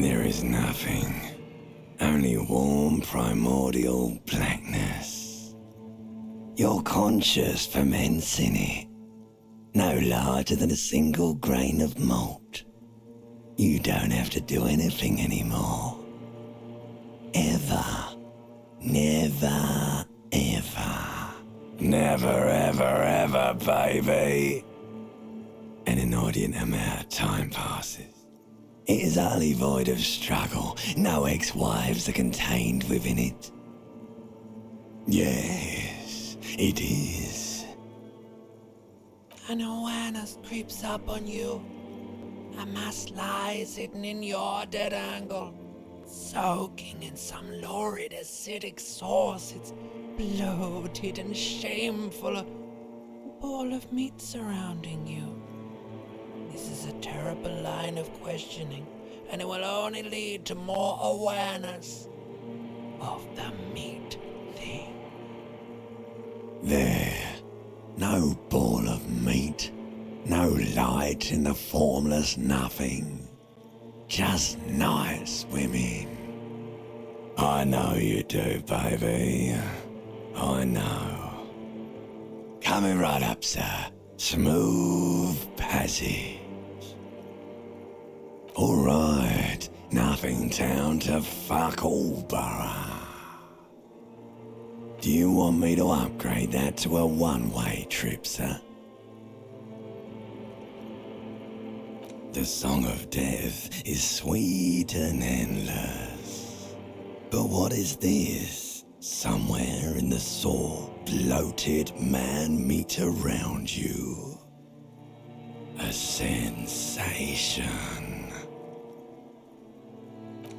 There is nothing. Only warm primordial blackness. Your conscious ferments in it. No larger than a single grain of malt. You don't have to do anything anymore. Ever. Never, ever. Never, ever, ever, baby. An inordinate amount of time passes. It is utterly void of struggle. No ex-wives are contained within it. Yes, it is. An awareness creeps up on you. A mass lies hidden in your dead angle, soaking in some lurid acidic sauce. It's bloated and shameful, a ball of meat surrounding you. This is a terrible line of questioning, and it will only lead to more awareness of the meat thing. There, no ball of meat, no light in the formless nothing, just nice women. I know you do, baby. I know. Coming right up, sir. Smooth passage. Alright, nothing town to fuck all borough. Do you want me to upgrade that to a one-way trip, sir? The song of death is sweet and endless. But what is this? Somewhere in the sore, bloated man meat around you. A sensation.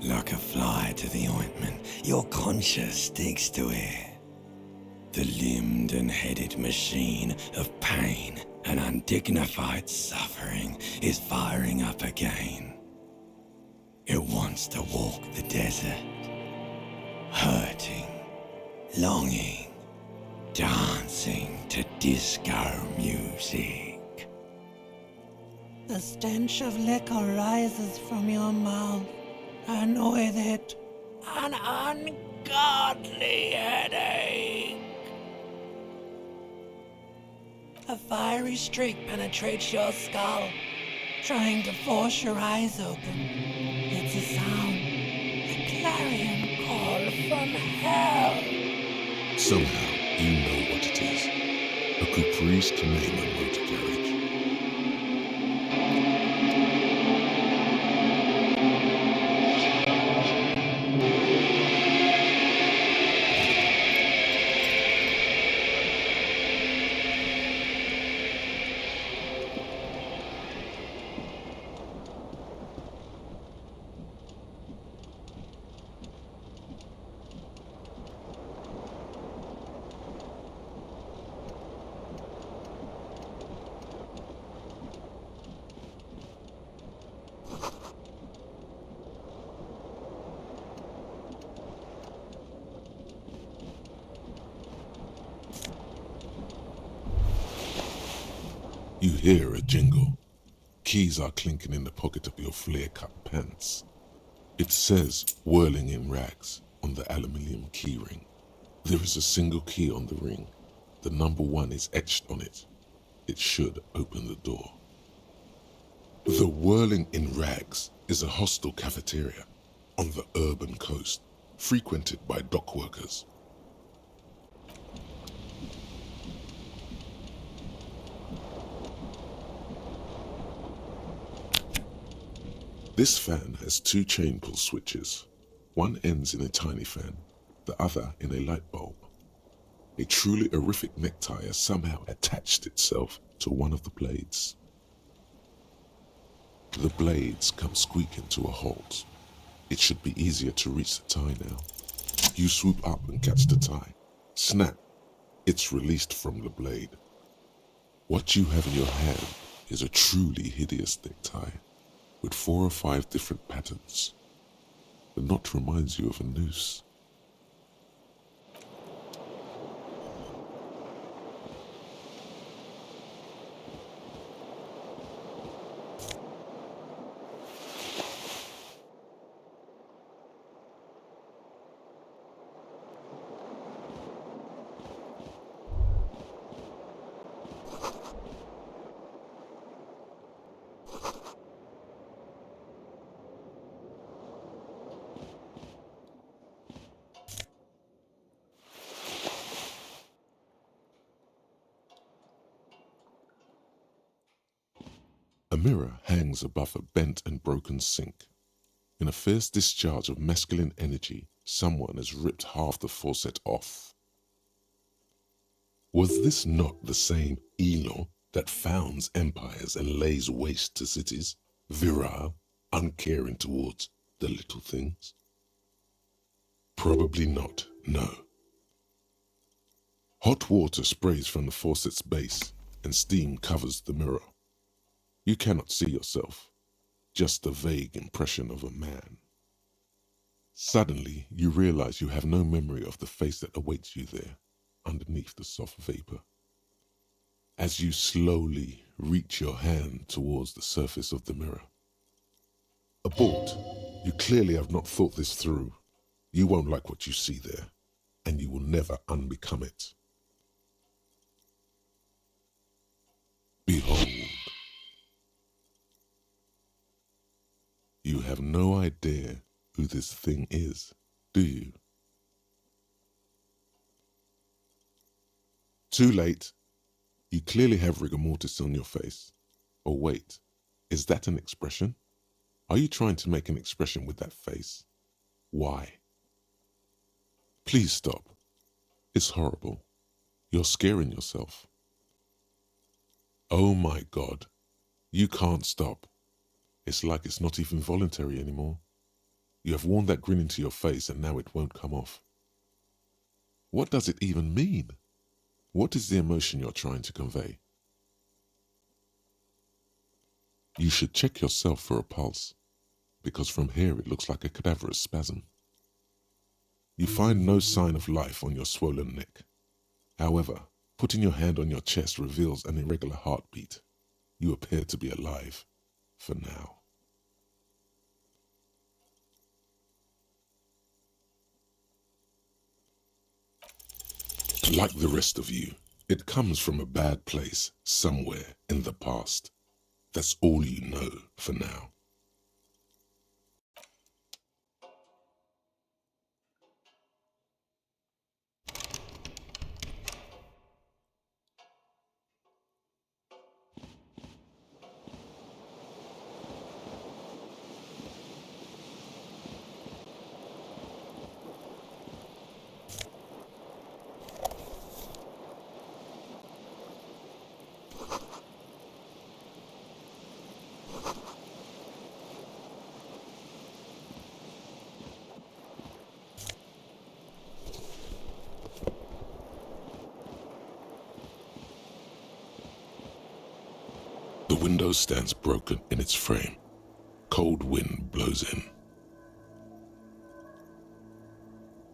Like a fly to the ointment, your conscience sticks to it. The limbed and headed machine of pain and undignified suffering is firing up again. It wants to walk the desert, hurting, longing, dancing to disco music. The stench of liquor rises from your mouth, and with it, an ungodly headache. A fiery streak penetrates your skull, trying to force your eyes open. It's a sound, a clarion call from hell. Somehow, you know what it is. A caprice to name a motor carriage. You hear a jingle. Keys are clinking in the pocket of your flare-cut pants. It says, whirling in rags, on the aluminium key ring. There is a single key on the ring. The number 1 is etched on it. It should open the door. The Whirling in Rags is a hostel cafeteria on the urban coast, frequented by dock workers. This fan has 2 chain pull switches. One ends in a tiny fan, the other in a light bulb. A truly horrific necktie has somehow attached itself to one of the blades. The blades come squeaking to a halt. It should be easier to reach the tie now. You swoop up and catch the tie. Snap! It's released from the blade. What you have in your hand is a truly hideous necktie, with 4 or 5 different patterns. The knot reminds you of a noose. mirror hangs above a bent and broken sink. In a fierce discharge of masculine energy, someone has ripped half the faucet off. Was this not the same Elo that founds empires and lays waste to cities, virile, uncaring towards the little things? Probably not, no. Hot water sprays from the faucet's base, and steam covers the mirror. You cannot see yourself, just a vague impression of a man. Suddenly, you realize you have no memory of the face that awaits you there, underneath the soft vapor. As you slowly reach your hand towards the surface of the mirror. Abort. You clearly have not thought this through. You won't like what you see there, and you will never unbecome it. Behold. You have no idea who this thing is, do you? Too late. You clearly have rigor mortis on your face. Or wait, is that an expression? Are you trying to make an expression with that face? Why? Please stop. It's horrible. You're scaring yourself. Oh my God. You can't stop. It's like it's not even voluntary anymore. You have worn that grin into your face and now it won't come off. What does it even mean? What is the emotion you're trying to convey? You should check yourself for a pulse, because from here it looks like a cadaverous spasm. You find no sign of life on your swollen neck. However, putting your hand on your chest reveals an irregular heartbeat. You appear to be alive, for now. Like the rest of you, it comes from a bad place somewhere in the past. That's all you know for now. The window stands broken in its frame. Cold wind blows in.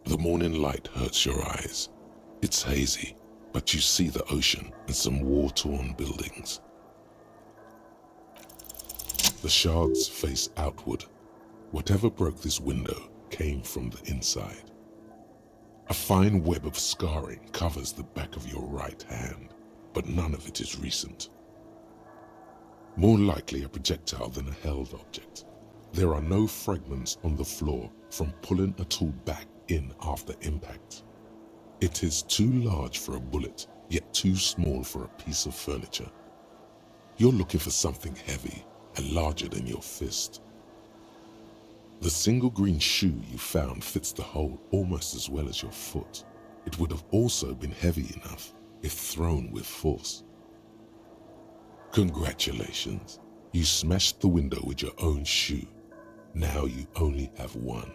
The morning light hurts your eyes. It's hazy, but you see the ocean and some war-torn buildings. The shards face outward. Whatever broke this window came from the inside. A fine web of scarring covers the back of your right hand, but none of it is recent. More likely a projectile than a held object. There are no fragments on the floor from pulling a tool back in after impact. It is too large for a bullet, yet too small for a piece of furniture. You're looking for something heavy and larger than your fist. The single green shoe you found fits the hole almost as well as your foot. It would have also been heavy enough if thrown with force. Congratulations, you smashed the window with your own shoe. Now you only have one.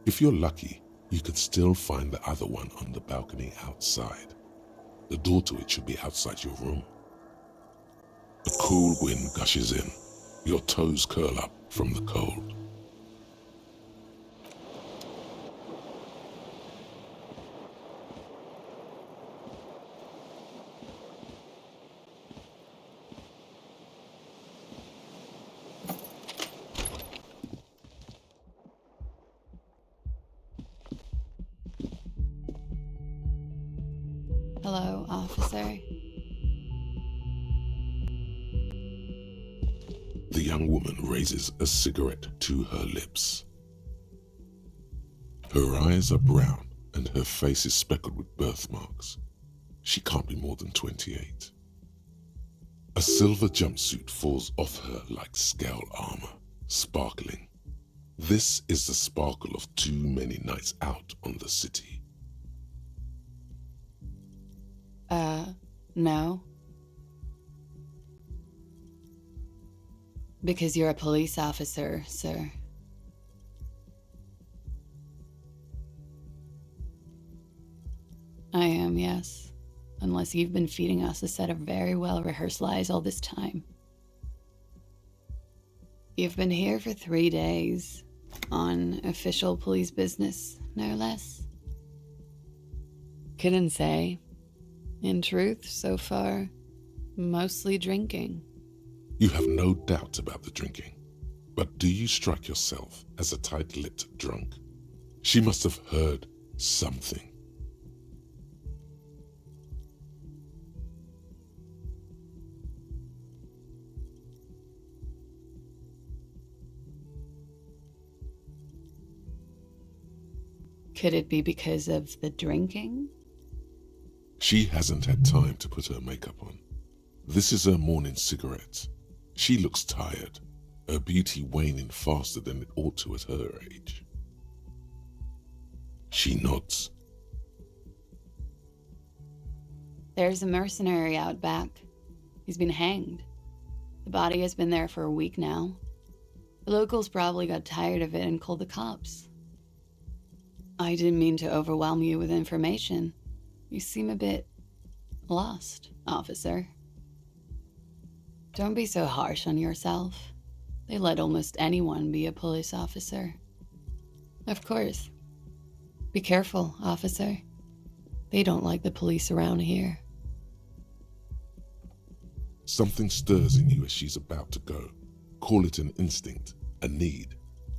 If you're lucky, you could still find the other one on the balcony outside. The door to it should be outside your room. A cool wind gushes in. Your toes curl up from the cold. Hello, officer. The young woman raises a cigarette to her lips. Her eyes are brown and her face is speckled with birthmarks. She can't be more than 28. A silver jumpsuit falls off her like scale armor, sparkling. This is the sparkle of too many nights out on the city. No. Because you're a police officer, sir. I am, yes. Unless you've been feeding us a set of very well-rehearsed lies all this time. You've been here for 3 days, on official police business, no less. Couldn't say. In truth, so far, mostly drinking. You have no doubt about the drinking, but do you strike yourself as a tight-lipped drunk? She must have heard something. Could it be because of the drinking? She hasn't had time to put her makeup on. This is her morning cigarette. She looks tired, her beauty waning faster than it ought to at her age. She nods. There's a mercenary out back. He's been hanged. The body has been there for a week now. The locals probably got tired of it and called the cops. I didn't mean to overwhelm you with information. You seem a bit lost, officer. Don't be so harsh on yourself. They let almost anyone be a police officer. Of course. Be careful, officer. They don't like the police around here. Something stirs in you as she's about to go. Call it an instinct, a need.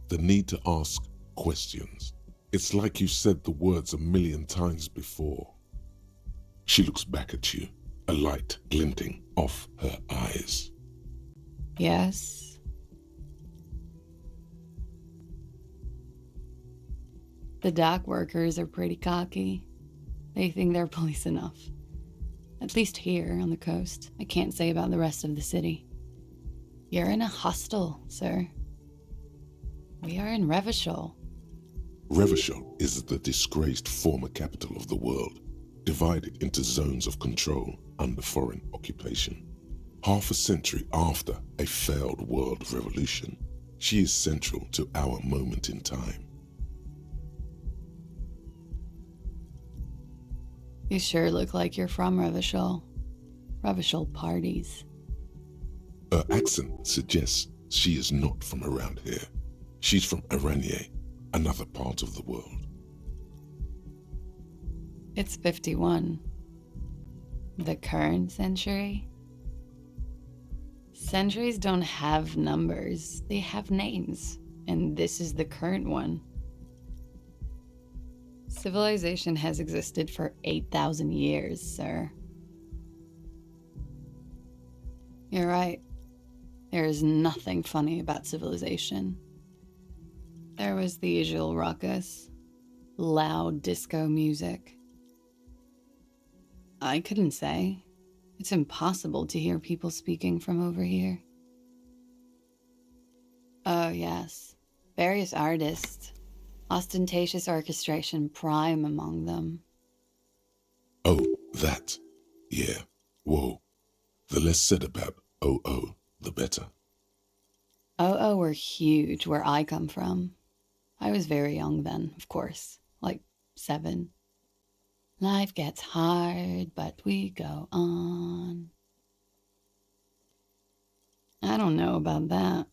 The need to ask questions. It's like you said the words 1,000,000 times before. She looks back at you, a light glinting off her eyes. Yes? The dock workers are pretty cocky. They think they're police enough. At least here on the coast. I can't say about the rest of the city. You're in a hostel, sir. We are in Revachol. Revachol is the disgraced former capital of the world, divided into zones of control under foreign occupation. Half a century after a failed world revolution, she is central to our moment in time. You sure look like you're from Revachol. Revachol parties. Her accent suggests she is not from around here. She's from Aranier, another part of the world. It's 51. The current century? Centuries don't have numbers, they have names, and this is the current one. Civilization has existed for 8,000 years, sir. You're right. There is nothing funny about civilization. There was the usual ruckus, loud disco music. I couldn't say. It's impossible to hear people speaking from over here. Oh, yes. Various artists. Ostentatious orchestration prime among them. Oh, that. Yeah. Whoa. The less said about OO, the better. OO were huge where I come from. I was very young then, of course. Like 7. Life gets hard, but we go on. I don't know about that.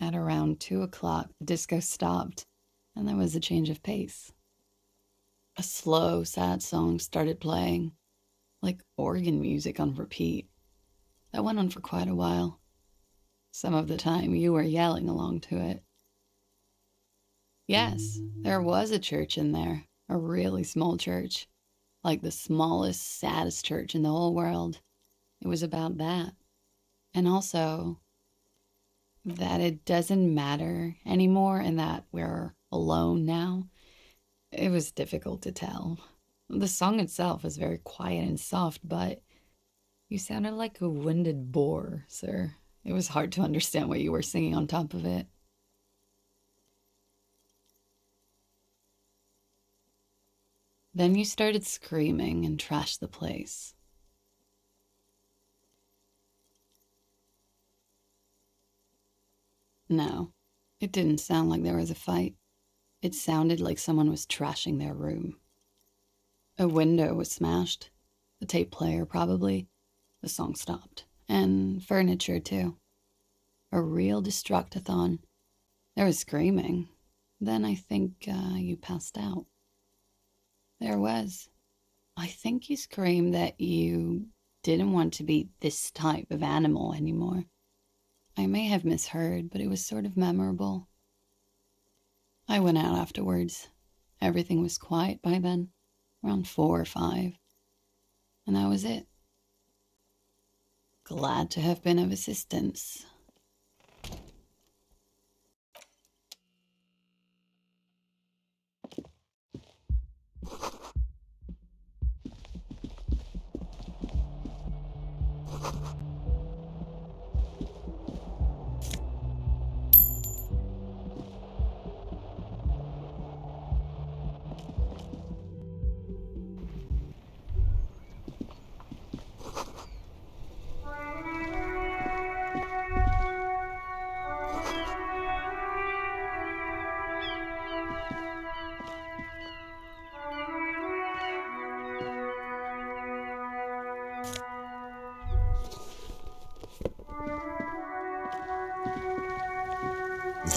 At around 2 o'clock, the disco stopped, and there was a change of pace. A slow, sad song started playing, like organ music on repeat. That went on for quite a while. Some of the time, you were yelling along to it. Yes, there was a church in there, a really small church. Like the smallest, saddest church in the whole world. It was about that. And also, that it doesn't matter anymore and that we're alone now. It was difficult to tell. The song itself is very quiet and soft, but You sounded like a winded boar, sir. It was hard to understand what you were singing on top of it. Then you started screaming and trashed the place. No, it didn't sound like there was a fight. It sounded like someone was trashing their room. A window was smashed. The tape player, probably. The song stopped. And furniture, too. A real destructathon. There was screaming. Then I think you passed out. There was. I think you screamed that you didn't want to be this type of animal anymore. I may have misheard, but it was sort of memorable. I went out afterwards. Everything was quiet by then, around 4 or 5. And that was it. Glad to have been of assistance.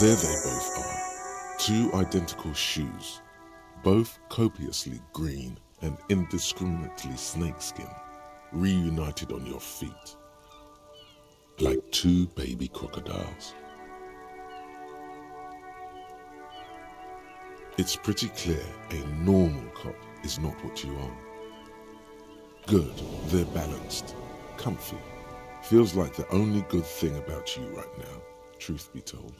There they both are, 2 identical shoes, both copiously green and indiscriminately snakeskin, reunited on your feet, like 2 baby crocodiles. It's pretty clear a normal cop is not what you are. Good, they're balanced, comfy. Feels like the only good thing about you right now, truth be told.